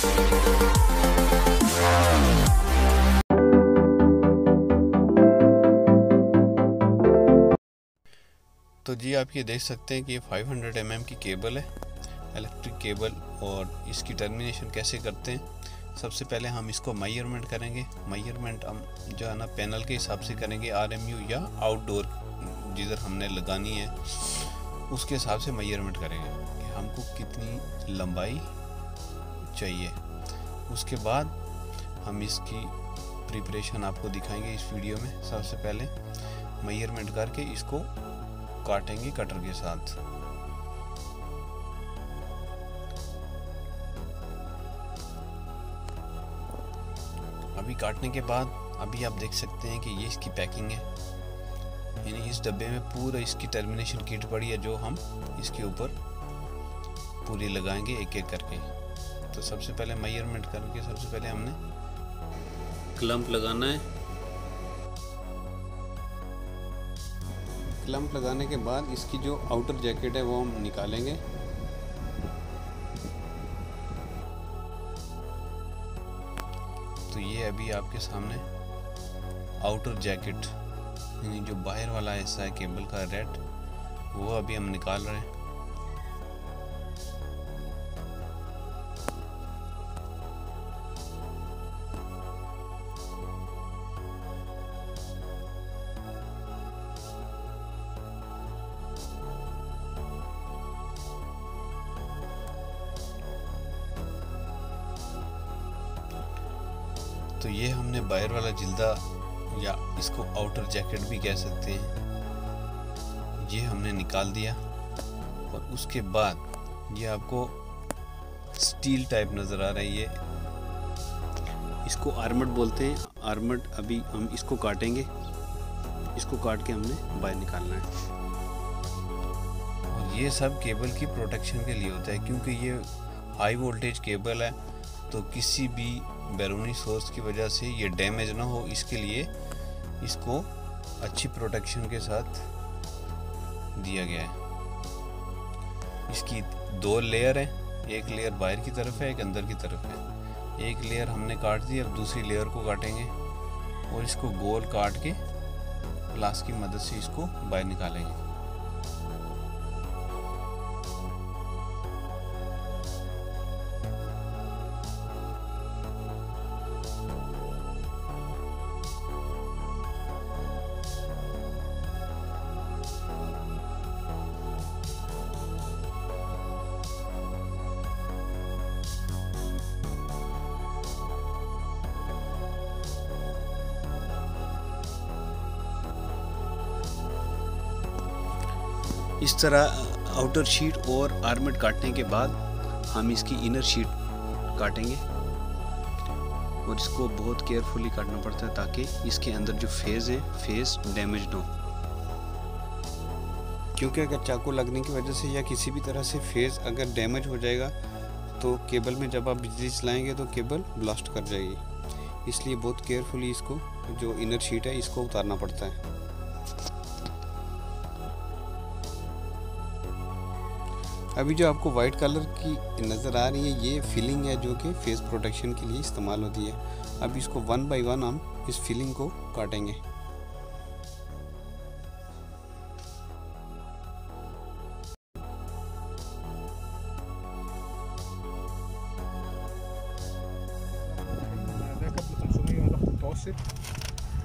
तो जी आप ये देख सकते हैं कि ये 500 mm की केबल है, इलेक्ट्रिक केबल। और इसकी टर्मिनेशन कैसे करते हैं, सबसे पहले हम इसको मेजरमेंट करेंगे। मेजरमेंट हम जो है ना पैनल के हिसाब से करेंगे, RMU या आउटडोर जिधर हमने लगानी है उसके हिसाब से मेजरमेंट करेंगे कि हमको कितनी लंबाई चाहिए। उसके बाद हम इसकी प्रिपरेशन आपको दिखाएंगे इस वीडियो में। सबसे पहले मेजरमेंट करके इसको काटेंगे कटर के साथ। अभी काटने के बाद अभी आप देख सकते हैं कि ये इसकी पैकिंग है, यानी इस डब्बे में पूरा इसकी टर्मिनेशन किट पड़ी है जो हम इसके ऊपर पूरी लगाएंगे एक एक करके। तो सबसे पहले मेजरमेंट करके सबसे पहले हमने क्लम्प लगाना है। क्लम्प लगाने के बाद इसकी जो आउटर जैकेट है वो हम निकालेंगे। तो ये अभी आपके सामने आउटर जैकेट, यानी जो बाहर वाला हिस्सा है केबल का रेड, वो अभी हम निकाल रहे हैं। तो ये हमने बाहर वाला जिल्दा या इसको आउटर जैकेट भी कह सकते हैं, ये हमने निकाल दिया। और उसके बाद ये आपको स्टील टाइप नज़र आ रहा है, ये इसको आर्मड बोलते हैं। आर्मड अभी हम इसको काटेंगे, इसको काट के हमने बाहर निकालना है। और ये सब केबल की प्रोटेक्शन के लिए होता है, क्योंकि ये हाई वोल्टेज केबल है तो किसी भी बैरूनी सोर्स की वजह से ये डैमेज ना हो, इसके लिए इसको अच्छी प्रोटेक्शन के साथ दिया गया है। इसकी 2 लेयर है, एक लेयर बाहर की तरफ है, एक अंदर की तरफ है। एक लेयर हमने काट दी, अब दूसरी लेयर को काटेंगे और इसको गोल काट के प्लास की मदद से इसको बाहर निकालेंगे। इस तरह आउटर शीट और आर्मेट काटने के बाद हम इसकी इनर शीट काटेंगे और इसको बहुत केयरफुली काटना पड़ता है ताकि इसके अंदर जो फेस है फेस डैमेज ना हो। क्योंकि अगर चाकू लगने की वजह से या किसी भी तरह से फेस अगर डैमेज हो जाएगा तो केबल में जब आप बिजली चलाएंगे तो केबल ब्लास्ट कर जाएगी। इसलिए बहुत केयरफुली इसको जो इनर शीट है इसको उतारना पड़ता है। अभी जो आपको वाइट कलर की नज़र आ रही है ये फिलिंग है जो कि फेस प्रोटेक्शन के लिए इस्तेमाल होती है। अब इसको 1 बाय 1 हम इस फिलिंग को काटेंगे।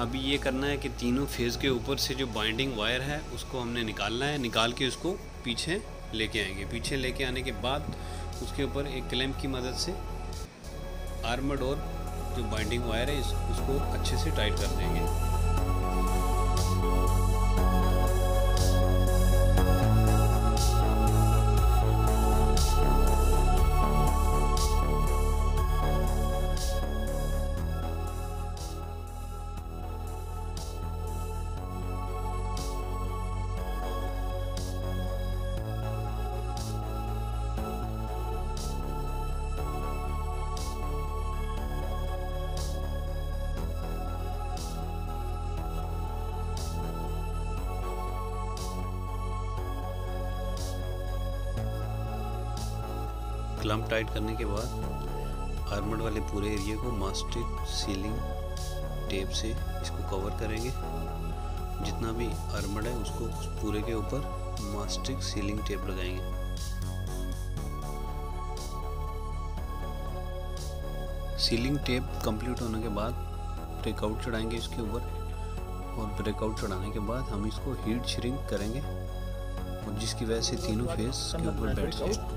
अभी ये करना है कि तीनों फेज़ के ऊपर से जो बाइंडिंग वायर है उसको हमने निकालना है, निकाल के उसको पीछे लेके आएंगे। पीछे लेके आने के बाद उसके ऊपर एक क्लैंप की मदद से आर्मर्ड और जो बाइंडिंग वायर है उसको अच्छे से टाइट कर देंगे। क्लैंप टाइट करने के बाद आर्मर्ड वाले पूरे एरिया को मास्टिक सीलिंग टेप से इसको कवर करेंगे। जितना भी आर्मर्ड है उसको पूरे के ऊपर मास्टिक सीलिंग टेप लगाएंगे। सीलिंग टेप कंप्लीट होने के बाद ब्रेकआउट चढ़ाएंगे इसके ऊपर, और ब्रेकआउट चढ़ाने के बाद हम इसको हीट श्रिंक करेंगे, और जिसकी वजह से तीनों फेस के ऊपर बैठ जाए।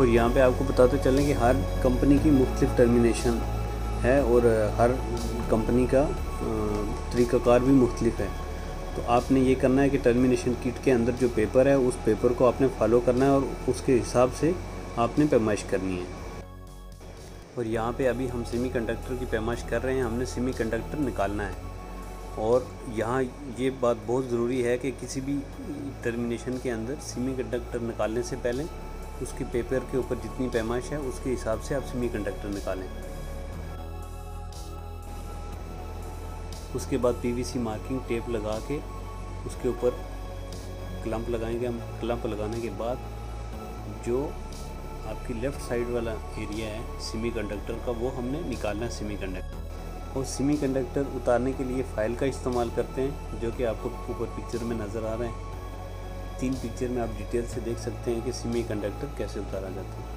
और यहाँ पे आपको बताते चलें कि हर कंपनी की मुख्तलिफ टर्मिनेशन है और हर कंपनी का तरीक़ाकार भी मुख्तलिफ है। तो आपने ये करना है कि टर्मिनेशन किट के अंदर जो पेपर है उस पेपर को आपने फॉलो करना है और उसके हिसाब से आपने पैमाइश करनी है। और यहाँ पे अभी हम सेमीकंडक्टर की पैमाइश कर रहे हैं, हमने सेमीकंडक्टर निकालना है। और यहाँ ये बात बहुत ज़रूरी है कि किसी भी टर्मिनेशन के अंदर सेमीकंडक्टर निकालने से पहले उसके पेपर के ऊपर जितनी पैमाइश है उसके हिसाब से आप सेमीकंडक्टर निकालें। उसके बाद पीवीसी मार्किंग टेप लगा के उसके ऊपर क्लैंप लगाएंगे हम। क्लैंप लगाने के बाद जो आपकी लेफ़्ट साइड वाला एरिया है सेमीकंडक्टर का वो हमने निकालना है सेमीकंडक्टर। और सेमीकंडक्टर उतारने के लिए फाइल का इस्तेमाल करते हैं, जो कि आपको ऊपर पिक्चर में नज़र आ रहे हैं। 3 पिक्चर में आप डिटेल से देख सकते हैं कि सेमीकंडक्टर कैसे उतारा जाता है।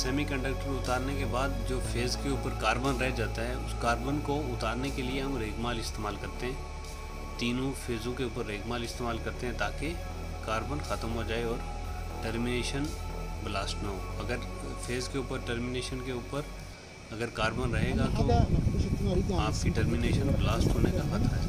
सेमीकंडक्टर उतारने के बाद जो फेज़ के ऊपर कार्बन रह जाता है उस कार्बन को उतारने के लिए हम रेगमाल इस्तेमाल करते हैं। तीनों फेज़ों के ऊपर रेगमाल इस्तेमाल करते हैं ताकि कार्बन ख़त्म हो जाए और टर्मिनेशन ब्लास्ट ना हो। अगर फेज़ के ऊपर टर्मिनेशन के ऊपर अगर कार्बन रहेगा तो आपकी टर्मिनेशन ब्लास्ट होने का खतरा है।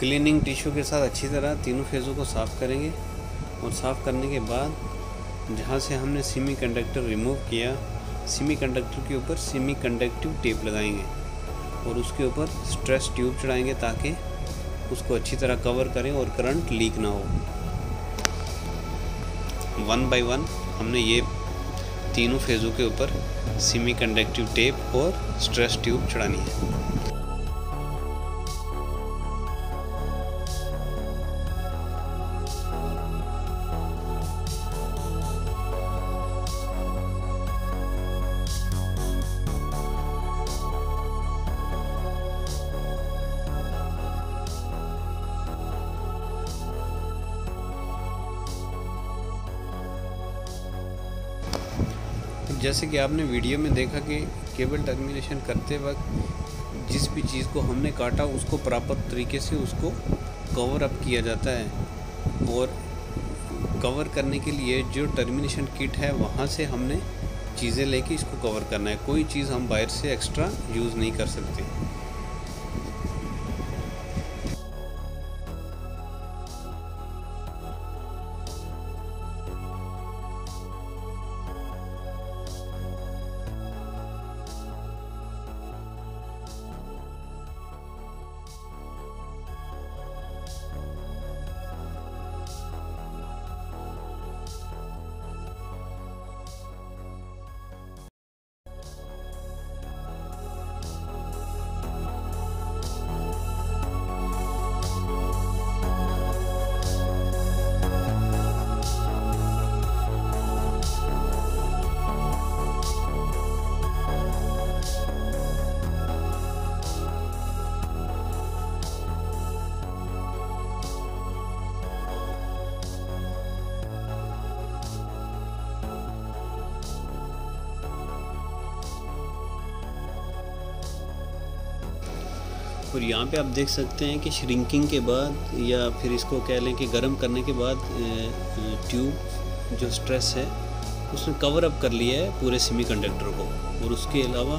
क्लीनिंग टिश्यू के साथ अच्छी तरह तीनों फेज़ों को साफ़ करेंगे, और साफ़ करने के बाद जहाँ से हमने सेमीकंडक्टर रिमूव किया, सेमीकंडक्टर के ऊपर सेमीकंडक्टिव टेप लगाएंगे और उसके ऊपर स्ट्रेस ट्यूब चढ़ाएंगे ताकि उसको अच्छी तरह कवर करें और करंट लीक ना हो। 1 बाय 1 हमने ये तीनों फेज़ों के ऊपर सेमीकंडक्टिव टेप और स्ट्रेस ट्यूब चढ़ानी है। जैसे कि आपने वीडियो में देखा कि केबल टर्मिनेशन करते वक्त जिस भी चीज़ को हमने काटा उसको प्रॉपर तरीके से उसको कवर अप किया जाता है, और कवर करने के लिए जो टर्मिनेशन किट है वहाँ से हमने चीज़ें लेके इसको कवर करना है। कोई चीज़ हम बाहर से एक्स्ट्रा यूज़ नहीं कर सकते। और यहाँ पे आप देख सकते हैं कि श्रिंकिंग के बाद या फिर इसको कह लें कि गर्म करने के बाद ट्यूब जो स्ट्रेस है उसने कवर अप कर लिया है पूरे सेमीकंडक्टर को। और उसके अलावा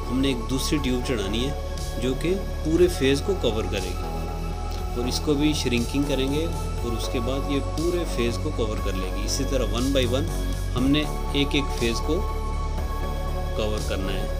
हमने एक दूसरी ट्यूब चढ़ानी है जो कि पूरे फेज़ को कवर करेगी, और इसको भी श्रिंकिंग करेंगे और उसके बाद ये पूरे फेज़ को कवर कर लेगी। इसी तरह 1 बाय 1 हमने एक एक फेज़ को कवर करना है।